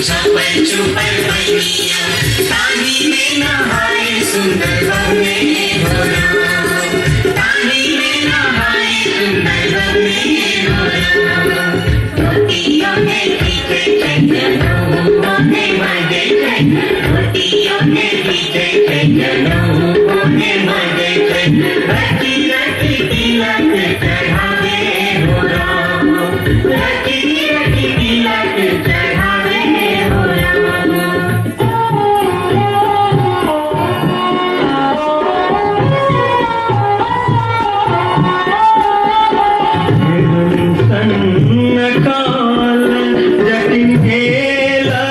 छपर छुपर बनिया पानी में नहाए सुंदर बने हो राम पानी में नहाए सुंदर बने हो राम रोटियों ने पीछे चंदनों ने मजे रोटियों ने पीछे चंदनों ने मजे रची रची तिलक चढ़ावे हो राम रची रची तिलक चढ़ावे हो राम काल जटिन गेला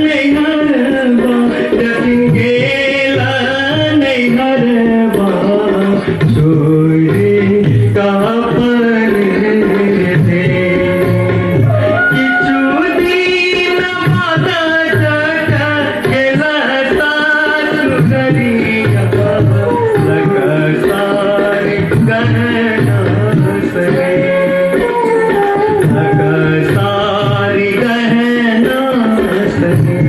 नहीं हरबा जटिन गेला नहीं हरबा सूर्य का पर थे किचु दिन माता जटा गेला सुगरिया लगातार गहना सगे सारी गहना सगे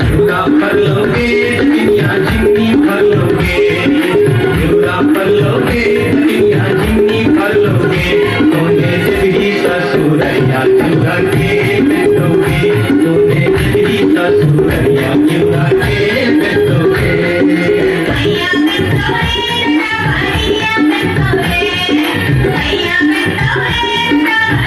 फलोगे दुनिया जिन्नी फलोगे युरा फलोगे दुनिया जिन्नी फलोगे तोने तेरी ससुरैया युरा के बैठोगे तोने तेरी ससुरैया युरा के बैठोगे भैया बैठोगे भैया बैठोगे भैया बैठोगे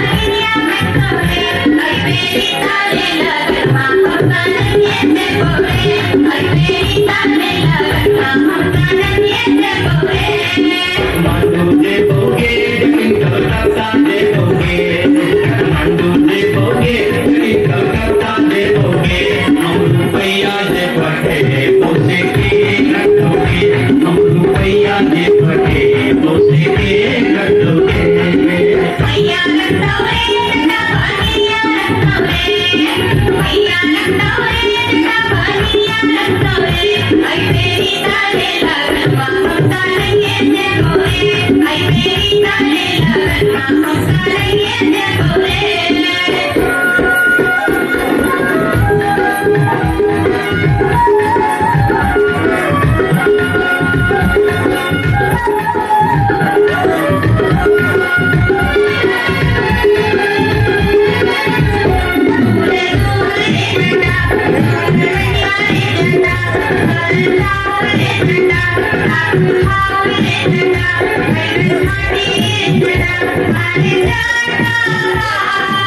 भैया बैठोगे मेरी सारे लगवा होता नहीं है बोले मेरी सारे लगवा होता नहीं है बोले मांडू देवोगे कलकत्ता देवोगे मांडू देवोगे कलकत्ता देवोगे हम रुपया दे पटे पोसे के रखोगे हम रुपया दे पटे पोसे के रखोगे भैया रखोगे भैया रखोगे भैया रखोगे भैया रखोगे मेरी सारे लगवा होता नहीं है बोले मेरी सारे लगवा होता नहीं है बोले Hare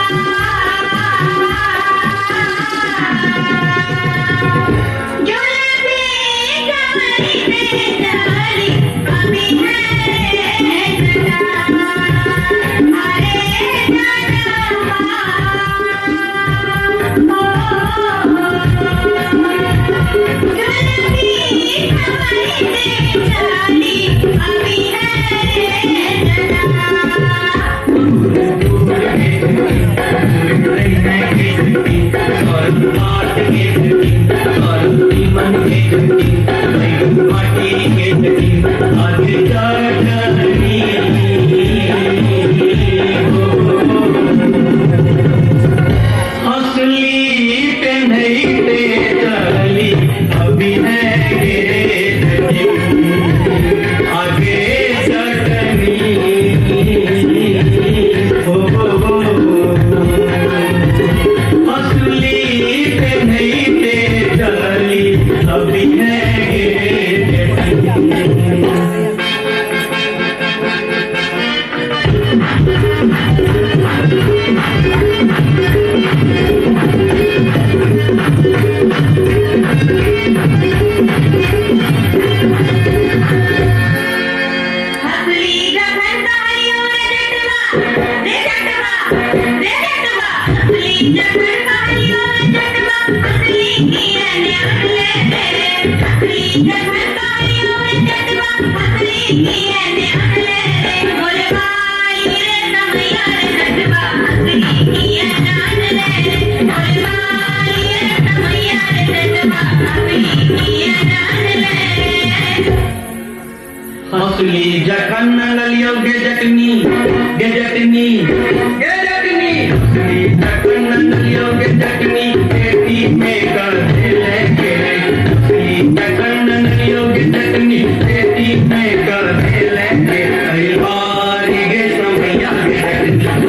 Thank you.